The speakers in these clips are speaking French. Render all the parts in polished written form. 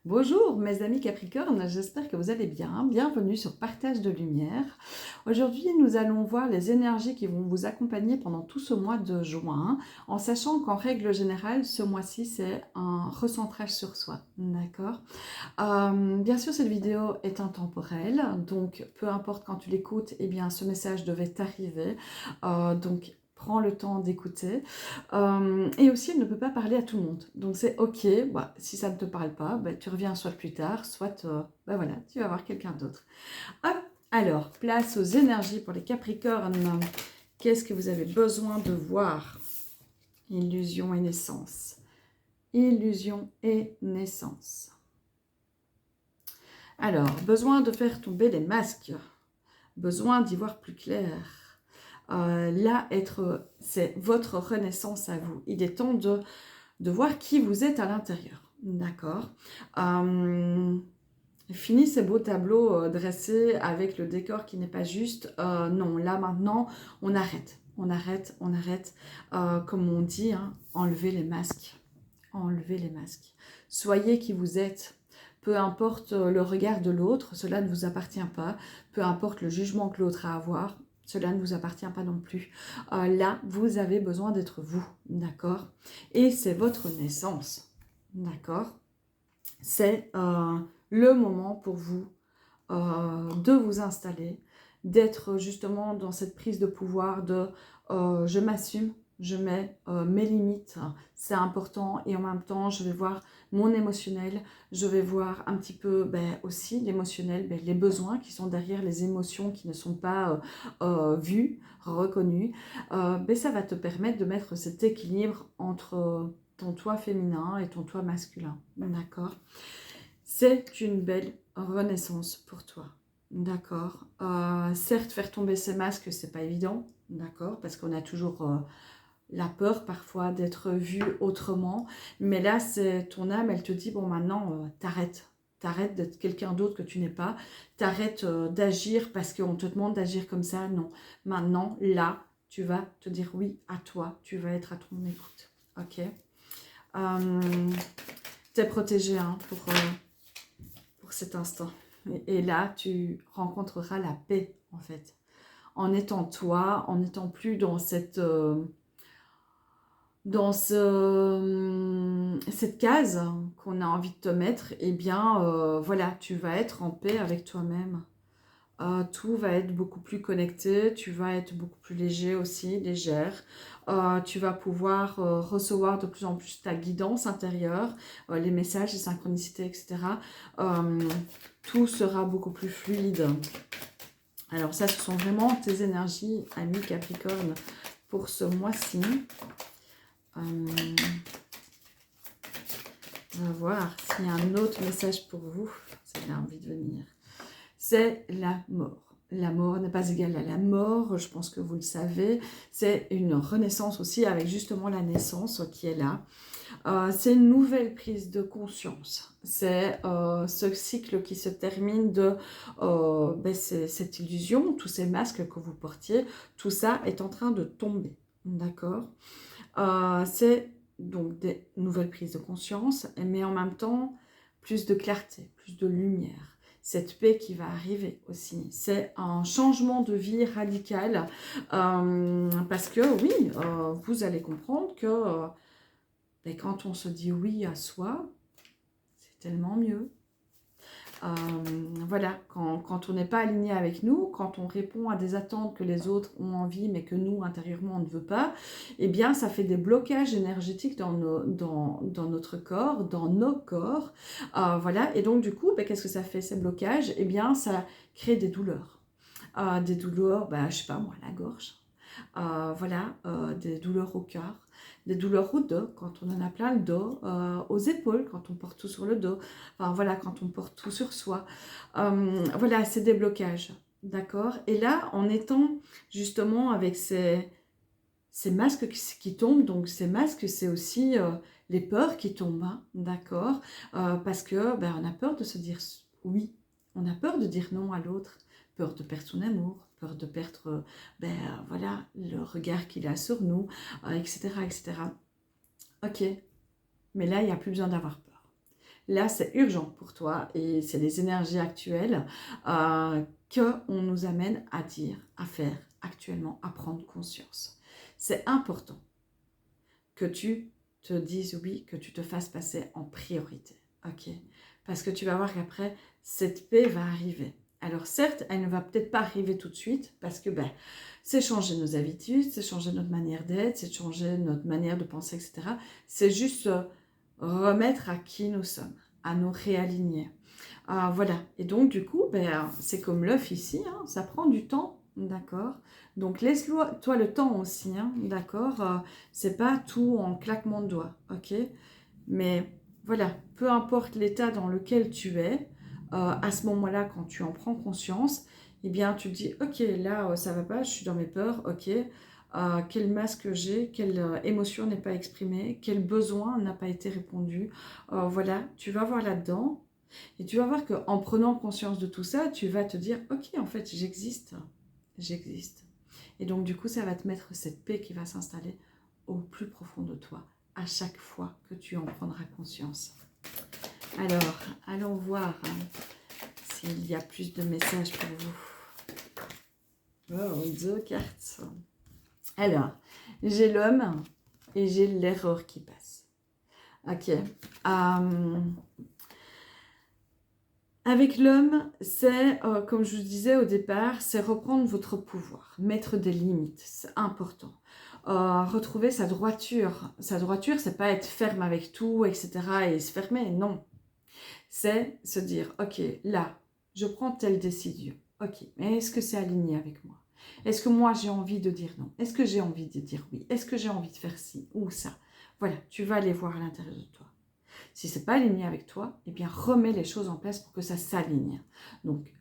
Bonjour mes amis Capricorne, j'espère que vous allez bien. Bienvenue sur Partage de Lumière. Aujourd'hui, nous allons voir les énergies qui vont vous accompagner pendant tout ce mois de juin, en sachant qu'en règle générale, ce mois-ci, c'est un recentrage sur soi. D'accord. Bien sûr, cette vidéo est intemporelle, donc peu importe quand tu l'écoutes, eh bien, ce message devait t'arriver. Donc, prends le temps d'écouter. Et aussi, elle ne peut pas parler à tout le monde. Donc, c'est OK. Bah, si ça ne te parle pas, bah, tu reviens soit plus tard, soit bah, voilà, tu vas voir quelqu'un d'autre. Hop, alors, place aux énergies pour les Capricornes. Qu'est-ce que vous avez besoin de voir? Illusion et naissance. Illusion et naissance. Alors, besoin de faire tomber les masques. Besoin d'y voir plus clair. Là, c'est votre renaissance à vous. Il est temps de voir qui vous êtes à l'intérieur. D'accord. Fini ces beaux tableaux dressés avec le décor qui n'est pas juste. Non, là maintenant, on arrête. On arrête, on arrête. Comme on dit, hein, enlevez les masques. Enlevez les masques. Soyez qui vous êtes. Peu importe le regard de l'autre, cela ne vous appartient pas. Peu importe le jugement que l'autre a à avoir, cela ne vous appartient pas non plus. Là, vous avez besoin d'être vous, d'accord? Et c'est votre naissance, d'accord? C'est le moment pour vous de vous installer, d'être justement dans cette prise de pouvoir de je m'assume, je mets mes limites, c'est important, et en même temps je vais voir mon émotionnel, je vais voir un petit peu aussi l'émotionnel, les besoins qui sont derrière les émotions qui ne sont pas vues, reconnues. Ça va te permettre de mettre cet équilibre entre ton toi féminin et ton toi masculin, d'accord? C'est une belle renaissance pour toi, d'accord. Certes, faire tomber ces masques, c'est pas évident, d'accord, parce qu'on a toujours la peur parfois d'être vu autrement, mais là, c'est ton âme, elle te dit, bon, maintenant, t'arrêtes. T'arrêtes d'être quelqu'un d'autre que tu n'es pas. T'arrêtes d'agir parce qu'on te demande d'agir comme ça. Non. Maintenant, là, tu vas te dire oui à toi. Tu vas être à ton écoute. Ok. T'es protégé hein, pour cet instant. Et là, tu rencontreras la paix, en fait. En étant toi, en n'étant plus dans cette cette case qu'on a envie de te mettre, eh bien, voilà, tu vas être en paix avec toi-même. Tout va être beaucoup plus connecté, tu vas être beaucoup plus léger aussi, légère. Tu vas pouvoir recevoir de plus en plus ta guidance intérieure, les messages, les synchronicités, etc. Tout sera beaucoup plus fluide. Alors ça, ce sont vraiment tes énergies, amis Capricorne, pour ce mois-ci. On va voir s'il y a un autre message pour vous. Si vous avez envie de venir. C'est la mort. La mort n'est pas égale à la mort, je pense que vous le savez. C'est une renaissance aussi avec justement la naissance qui est là. C'est une nouvelle prise de conscience. C'est ce cycle qui se termine de cette illusion, tous ces masques que vous portiez, tout ça est en train de tomber. D'accord. C'est donc des nouvelles prises de conscience, mais en même temps, plus de clarté, plus de lumière. Cette paix qui va arriver aussi. C'est un changement de vie radical parce que oui, vous allez comprendre que quand on se dit oui à soi, c'est tellement mieux. Voilà, quand on n'est pas aligné avec nous, quand on répond à des attentes que les autres ont envie, mais que nous, intérieurement, on ne veut pas, eh bien, ça fait des blocages énergétiques dans notre corps, dans nos corps. Voilà, et donc, du coup, qu'est-ce que ça fait, ces blocages? Eh bien, ça crée des douleurs. Des douleurs, je sais pas moi, la gorge. Voilà, des douleurs au cœur, des douleurs au dos, quand on en a plein le dos, aux épaules, quand on porte tout sur le dos, enfin voilà, quand on porte tout sur soi. Voilà, c'est des blocages, d'accord? Et là, en étant justement avec ces masques qui tombent, donc ces masques, c'est aussi les peurs qui tombent, hein, d'accord? Parce que on a peur de se dire oui, on a peur de dire non à l'autre, peur de perdre son amour, peur de perdre voilà, le regard qu'il a sur nous, etc., etc. Ok, mais là, il n'y a plus besoin d'avoir peur. Là, c'est urgent pour toi et c'est les énergies actuelles qu'on nous amène à dire, à faire actuellement, à prendre conscience. C'est important que tu te dises oui, que tu te fasses passer en priorité, ok? Parce que tu vas voir qu'après, cette paix va arriver. Alors certes, elle ne va peut-être pas arriver tout de suite, parce que c'est changer nos habitudes, c'est changer notre manière d'être, c'est changer notre manière de penser, etc. C'est juste remettre à qui nous sommes, à nous réaligner. Voilà, et donc du coup, c'est comme l'œuf ici, hein, ça prend du temps, d'accord? Donc laisse-toi le temps aussi, hein, d'accord? C'est pas tout en claquement de doigts, ok? Mais voilà, peu importe l'état dans lequel tu es, à ce moment-là, quand tu en prends conscience, eh bien tu te dis, ok, là ça va pas, je suis dans mes peurs, ok? Quel masque j'ai, quelle émotion n'est pas exprimée, quel besoin n'a pas été répondu. Voilà, tu vas voir là-dedans. Et tu vas voir qu'en prenant conscience de tout ça, tu vas te dire, ok, en fait, j'existe, j'existe. Et donc, du coup, ça va te mettre cette paix qui va s'installer au plus profond de toi, à chaque fois que tu en prendras conscience. Alors, allons voir s'il y a plus de messages pour vous. Oh, 2 cartes. Alors, j'ai l'homme et j'ai l'erreur qui passe. Ok. Avec l'homme, c'est, comme je vous disais au départ, c'est reprendre votre pouvoir, mettre des limites, c'est important. Retrouver sa droiture. Sa droiture, c'est pas être ferme avec tout, etc. et se fermer, non. C'est se dire, ok, là, je prends telle décision. Ok, mais est-ce que c'est aligné avec moi? Est-ce que moi, j'ai envie de dire non? Est-ce que j'ai envie de dire oui? Est-ce que j'ai envie de faire ci ou ça? Voilà, tu vas aller voir à l'intérieur de toi. Si ce n'est pas aligné avec toi, eh bien remets les choses en place pour que ça s'aligne. Donc,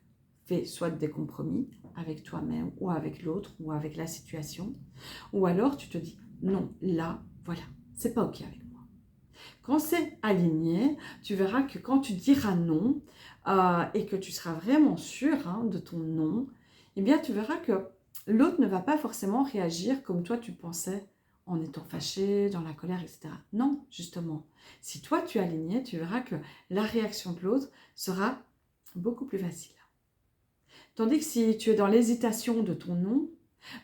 fais soit des compromis avec toi-même ou avec l'autre ou avec la situation. Ou alors, tu te dis, non, là, voilà, c'est pas OK avec moi. Quand c'est aligné, tu verras que quand tu diras non et que tu seras vraiment sûr de ton non, eh bien, tu verras que l'autre ne va pas forcément réagir comme toi tu pensais en étant fâché, dans la colère, etc. Non, justement. Si toi tu es aligné, tu verras que la réaction de l'autre sera beaucoup plus facile. Tandis que si tu es dans l'hésitation de ton non,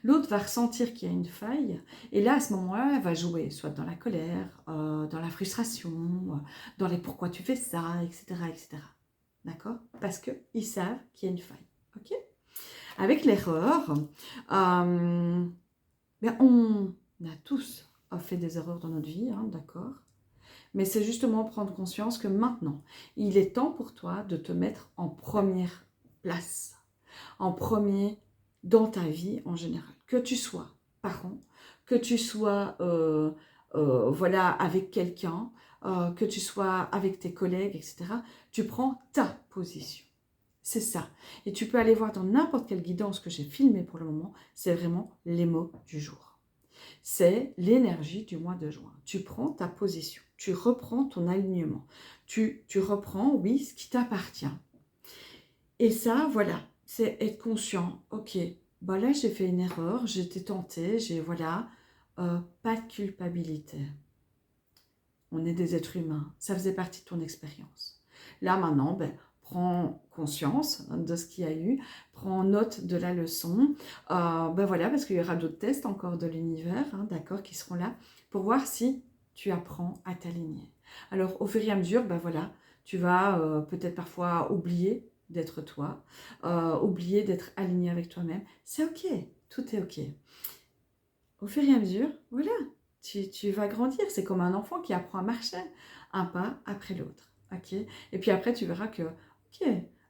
l'autre va ressentir qu'il y a une faille et là, à ce moment-là, elle va jouer soit dans la colère, dans la frustration, dans les pourquoi tu fais ça, etc. etc. D'accord? Parce qu'ils savent qu'il y a une faille. Ok? Avec l'erreur, on a tous fait des erreurs dans notre vie, d'accord? Mais c'est justement prendre conscience que maintenant, il est temps pour toi de te mettre en première place, en premier dans ta vie en général. Que tu sois parent, que tu sois voilà, avec quelqu'un, que tu sois avec tes collègues, etc. Tu prends ta position. C'est ça. Et tu peux aller voir dans n'importe quelle guidance que j'ai filmée pour le moment, c'est vraiment les mots du jour. C'est l'énergie du mois de juin. Tu prends ta position, tu reprends ton alignement, tu reprends, oui, ce qui t'appartient. Et ça, voilà, c'est être conscient. Ok, là j'ai fait une erreur, j'étais tentée, voilà, pas de culpabilité. On est des êtres humains, ça faisait partie de ton expérience. Là maintenant, prends conscience de ce qu'il y a eu, prends note de la leçon. Voilà, parce qu'il y aura d'autres tests encore de l'univers, d'accord, qui seront là pour voir si tu apprends à t'aligner. Alors, au fur et à mesure, voilà, tu vas peut-être parfois oublier d'être toi, oublier d'être aligné avec toi-même. C'est ok, tout est ok. Au fur et à mesure, voilà, tu vas grandir. C'est comme un enfant qui apprend à marcher, un pas après l'autre. Ok. Et puis après, tu verras que, ok,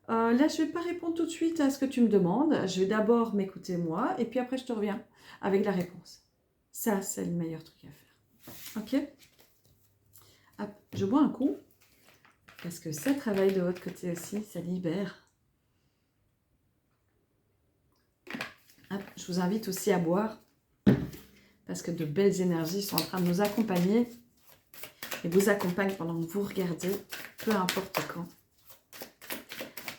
là, je ne vais pas répondre tout de suite à ce que tu me demandes. Je vais d'abord m'écouter moi, et puis après, je te reviens avec la réponse. Ça, c'est le meilleur truc à faire. Ok. Hop, je bois un coup, parce que ça travaille de votre côté aussi, ça libère. Hop, je vous invite aussi à boire, parce que de belles énergies sont en train de nous accompagner et vous accompagnent pendant que vous regardez, peu importe quand.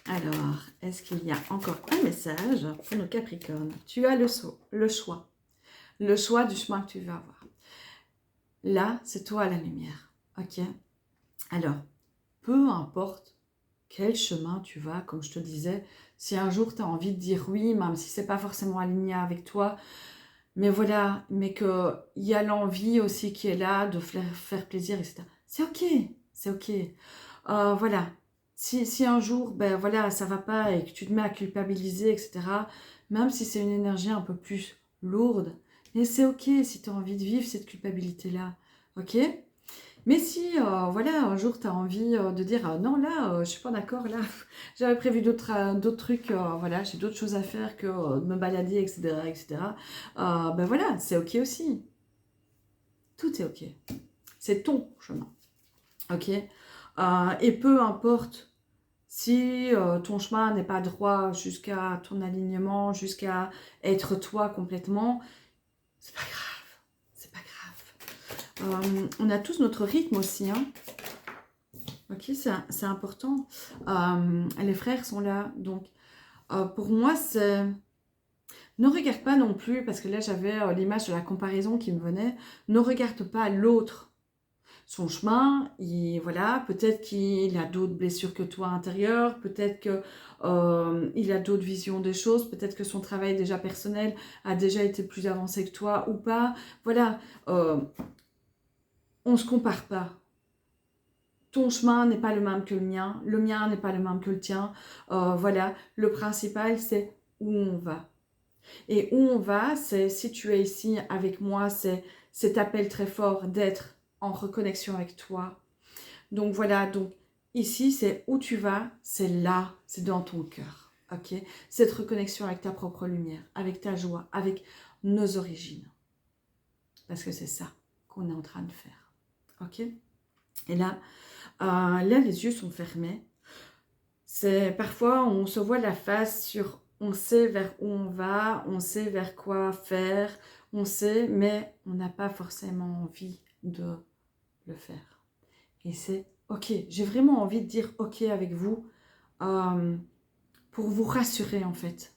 Alors, est-ce qu'il y a encore un message pour nos Capricornes? Tu as le choix du chemin que tu vas avoir. Là, c'est toi la lumière, ok? Alors, peu importe quel chemin tu vas, comme je te disais, si un jour tu as envie de dire oui, même si c'est pas forcément aligné avec toi, mais voilà, mais qu'il y a l'envie aussi qui est là de faire plaisir, etc. C'est ok, c'est ok. Voilà, si un jour, ben voilà, ça va pas et que tu te mets à culpabiliser, etc., même si c'est une énergie un peu plus lourde, mais c'est ok si tu as envie de vivre cette culpabilité-là, ok? Mais si, voilà, un jour tu as envie de dire non, là, je suis pas d'accord, là, j'avais prévu d'autres trucs, voilà, j'ai d'autres choses à faire que de me balader, etc., etc., ben voilà, c'est ok aussi. Tout est ok. C'est ton chemin, ok? Et peu importe si ton chemin n'est pas droit jusqu'à ton alignement, jusqu'à être toi complètement, c'est pas grave, c'est pas grave. On a tous notre rythme aussi, hein. Ok, c'est important. Les frères sont là, donc pour moi, c'est... Ne regarde pas non plus, parce que là j'avais l'image de la comparaison qui me venait, ne regarde pas l'autre, son chemin, voilà, peut-être qu'il a d'autres blessures que toi intérieures, peut-être qu'il a d'autres visions des choses, peut-être que son travail déjà personnel a déjà été plus avancé que toi ou pas. Voilà, on ne se compare pas. Ton chemin n'est pas le même que le mien n'est pas le même que le tien. Voilà, le principal c'est où on va. Et où on va, c'est si tu es ici avec moi, c'est cet appel très fort d'être en reconnexion avec toi. Donc voilà, donc ici c'est où tu vas, c'est là, c'est dans ton cœur. Ok, cette reconnexion avec ta propre lumière, avec ta joie, avec nos origines. Parce que c'est ça qu'on est en train de faire. Ok. Et là, les yeux sont fermés. C'est parfois on se voit la face sur, on sait vers où on va, on sait vers quoi faire, on sait, mais on n'a pas forcément envie de le faire. Et c'est ok. J'ai vraiment envie de dire ok avec vous pour vous rassurer en fait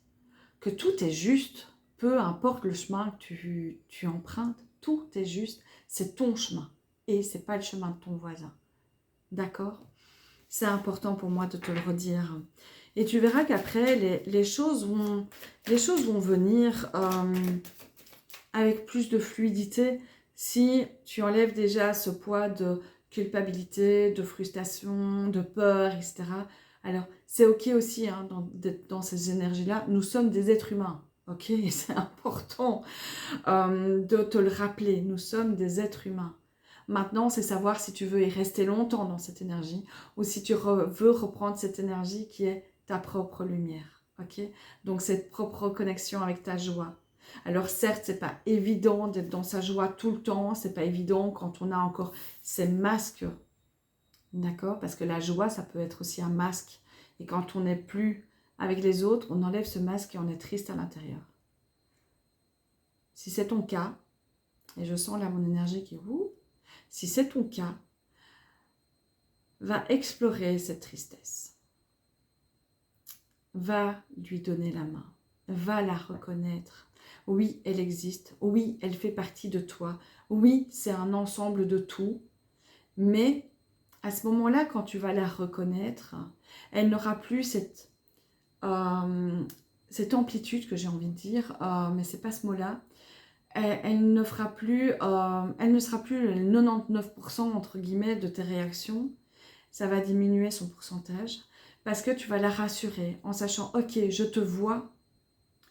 que tout est juste, peu importe le chemin que tu empruntes, tout est juste, c'est ton chemin et c'est pas le chemin de ton voisin. D'accord? C'est important pour moi de te le redire. Et tu verras qu'après, les choses vont venir avec plus de fluidité si tu enlèves déjà ce poids de culpabilité, de frustration, de peur, etc. Alors, c'est ok aussi hein, d'être dans ces énergies-là. Nous sommes des êtres humains, ok? Et c'est important de te le rappeler. Nous sommes des êtres humains. Maintenant, c'est savoir si tu veux y rester longtemps dans cette énergie ou si tu veux reprendre cette énergie qui est ta propre lumière. Ok? Donc, cette propre connexion avec ta joie. Alors, certes, c'est pas évident d'être dans sa joie tout le temps. C'est pas évident quand on a encore ces masques. D'accord? Parce que la joie, ça peut être aussi un masque. Et quand on n'est plus avec les autres, on enlève ce masque et on est triste à l'intérieur. Si c'est ton cas, et je sens là mon énergie qui vous. Si c'est ton cas, va explorer cette tristesse. Va lui donner la main. Va la reconnaître. Oui, elle existe. Oui, elle fait partie de toi. Oui, c'est un ensemble de tout. Mais à ce moment-là, quand tu vas la reconnaître, elle n'aura plus cette amplitude que j'ai envie de dire, mais c'est pas ce mot-là. Elle ne sera plus le 99% entre guillemets de tes réactions, ça va diminuer son pourcentage parce que tu vas la rassurer en sachant ok, je te vois,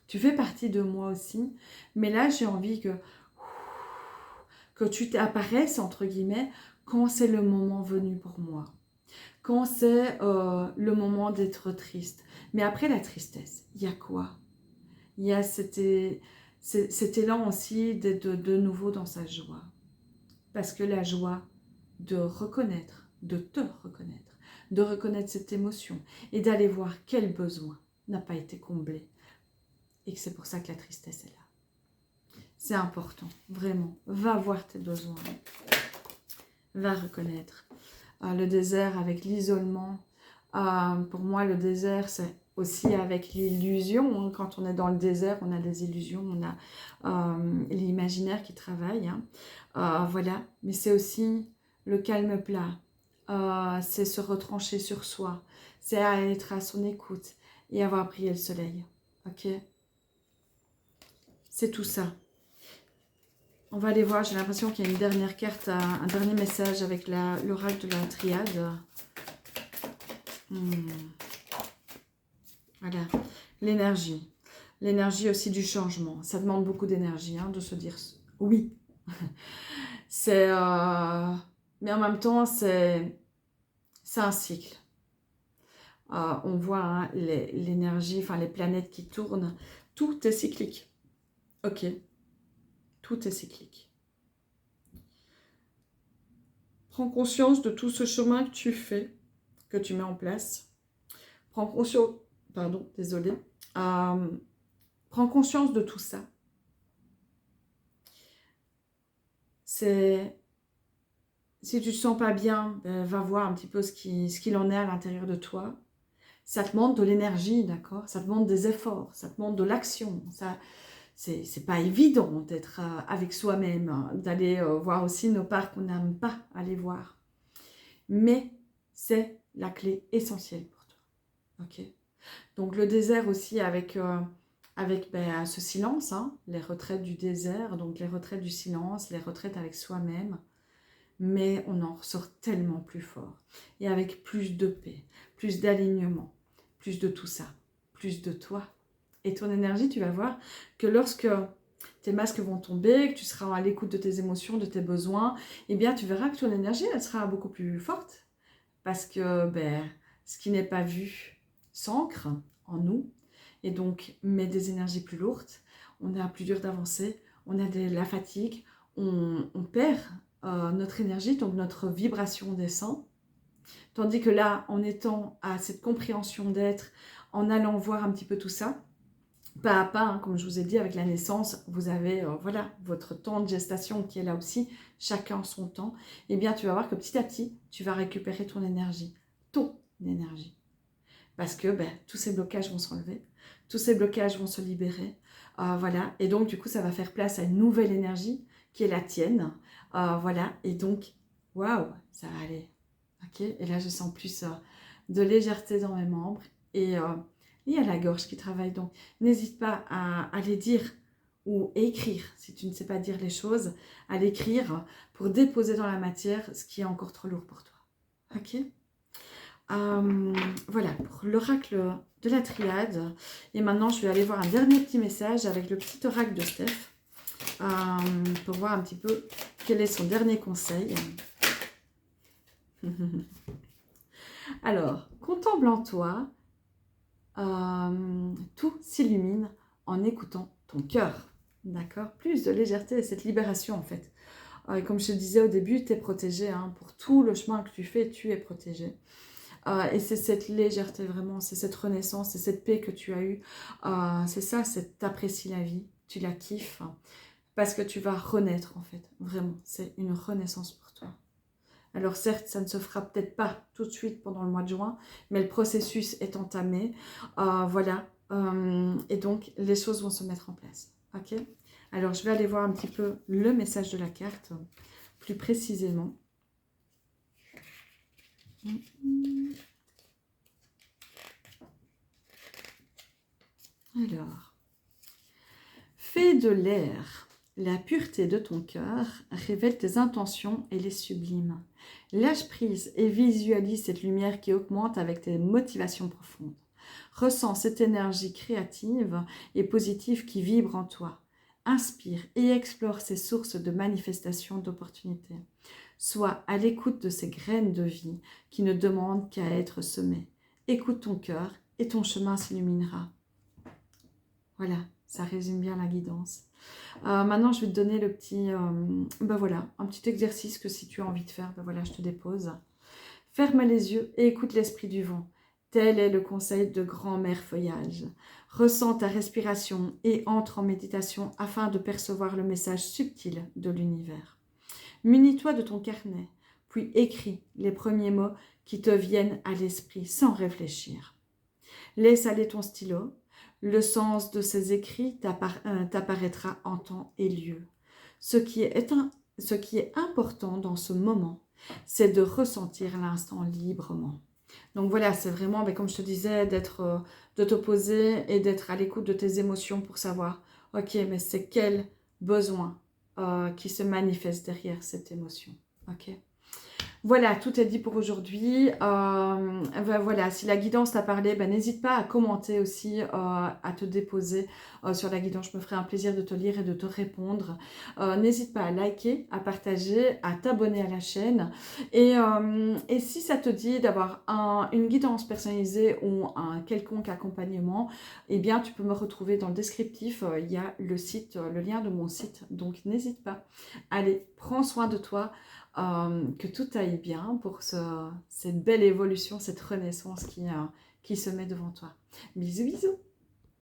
tu fais partie de moi aussi, mais là j'ai envie que tu t'apparaisses entre guillemets quand c'est le moment venu pour moi, quand c'est le moment d'être triste. Mais après la tristesse, il y a quoi? Il y a cet élan aussi d'être de nouveau dans sa joie. Parce que la joie de reconnaître, de te reconnaître, de reconnaître cette émotion et d'aller voir quel besoin n'a pas été comblé. Et que c'est pour ça que la tristesse est là. C'est important, vraiment. Va voir tes besoins. Va reconnaître. Le désert avec l'isolement. Pour moi, le désert, c'est aussi avec l'illusion. Quand on est dans le désert, on a des illusions, on a l'imaginaire qui travaille. Voilà, mais c'est aussi le calme plat c'est se retrancher sur soi, c'est à être à son écoute et avoir prié le soleil. Ok? C'est tout ça. On va aller voir, j'ai l'impression qu'il y a une dernière carte, un dernier message avec l'oracle de la triade. Voilà, l'énergie. L'énergie aussi du changement. Ça demande beaucoup d'énergie hein, de se dire oui. C'est, mais en même temps, c'est un cycle. On voit hein, l'énergie, enfin les planètes qui tournent. Tout est cyclique. Ok, tout est cyclique. Prends conscience de tout ce chemin que tu fais, que tu mets en place. Prends conscience, pardon, désolée. Prends conscience de tout ça. C'est, si tu te sens pas bien, ben, va voir un petit peu ce qu'il en est à l'intérieur de toi. Ça te demande de l'énergie, d'accord? Ça te demande des efforts, ça te demande de l'action. C'est pas évident d'être avec soi-même, hein, d'aller voir aussi nos parts qu'on n'aime pas aller voir. Mais c'est la clé essentielle pour toi. Ok? Donc le désert aussi avec ben, ce silence, hein, les retraites du désert, donc les retraites du silence, les retraites avec soi-même. Mais on en ressort tellement plus fort. Et avec plus de paix, plus d'alignement, plus de tout ça, plus de toi. Et ton énergie, tu vas voir que lorsque tes masques vont tomber, que tu seras à l'écoute de tes émotions, de tes besoins, eh bien tu verras que ton énergie, elle sera beaucoup plus forte. Parce que ben, ce qui n'est pas vu s'ancre en nous. Et donc, met des énergies plus lourdes. On a plus dur d'avancer. On a de la fatigue. On perd notre énergie, donc notre vibration descend. Tandis que là, en étant à cette compréhension d'être, en allant voir un petit peu tout ça, pas à pas, hein, comme je vous ai dit, avec la naissance, vous avez voilà, votre temps de gestation qui est là aussi, chacun son temps, et bien tu vas voir que petit à petit, tu vas récupérer ton énergie, parce que ben, tous ces blocages vont s'enlever, tous ces blocages vont se libérer, voilà, et donc du coup, ça va faire place à une nouvelle énergie qui est la tienne, voilà, et donc, waouh, ça va aller, ok, et là, je sens plus de légèreté dans mes membres, et il y a la gorge qui travaille, donc n'hésite pas à les dire ou écrire, si tu ne sais pas dire les choses, à l'écrire pour déposer dans la matière ce qui est encore trop lourd pour toi. Ok? Voilà, pour l'oracle de la triade. Et maintenant, je vais aller voir un dernier petit message avec le petit oracle de Steph pour voir un petit peu quel est son dernier conseil. Alors, contemple en toi, tout s'illumine en écoutant ton cœur. D'accord? Plus de légèreté et cette libération en fait. Comme je te disais au début, tu es protégé. Hein, pour tout le chemin que tu fais, tu es protégé. Et c'est cette légèreté vraiment, c'est cette renaissance, c'est cette paix que tu as eue. C'est ça, c'est t'apprécies la vie, tu la kiffes. Parce que tu vas renaître en fait. Vraiment, c'est une renaissance pour toi. Alors certes, ça ne se fera peut-être pas tout de suite pendant le mois de juin, mais le processus est entamé. Voilà. Et donc, les choses vont se mettre en place. Ok? Alors, je vais aller voir un petit peu le message de la carte, plus précisément. Alors, fais de l'air. La pureté de ton cœur révèle tes intentions et les sublime. Lâche prise et visualise cette lumière qui augmente avec tes motivations profondes. Ressens cette énergie créative et positive qui vibre en toi. Inspire et explore ces sources de manifestation d'opportunités. Sois à l'écoute de ces graines de vie qui ne demandent qu'à être semées. Écoute ton cœur et ton chemin s'illuminera. Voilà, ça résume bien la guidance. Maintenant, je vais te donner le petit, ben voilà, un petit exercice que si tu as envie de faire, ben voilà, je te dépose. Ferme les yeux et écoute l'esprit du vent. Tel est le conseil de grand-mère feuillage. Ressens ta respiration et entre en méditation afin de percevoir le message subtil de l'univers. Munis-toi de ton carnet, puis écris les premiers mots qui te viennent à l'esprit sans réfléchir. Laisse aller ton stylo. Le sens de ces écrits t'apparaîtra en temps et lieu. Ce qui est important dans ce moment c'est de ressentir l'instant librement. Donc voilà, c'est vraiment, comme je te disais, de te poser et d'être à l'écoute de tes émotions pour savoir, ok, mais c'est quel besoin qui se manifeste derrière cette émotion. Ok. Voilà, tout est dit pour aujourd'hui. Voilà, si la guidance t'a parlé, n'hésite pas à commenter aussi, à te déposer sur la guidance. Je me ferai un plaisir de te lire et de te répondre. N'hésite pas à liker, à partager, à t'abonner à la chaîne. Et si ça te dit d'avoir une guidance personnalisée ou un quelconque accompagnement, eh bien, tu peux me retrouver dans le descriptif. Il y a le site, le lien de mon site. Donc, n'hésite pas. Allez, prends soin de toi. Que tout aille bien pour cette belle évolution, cette renaissance qui se met devant toi. Bisous, bisous!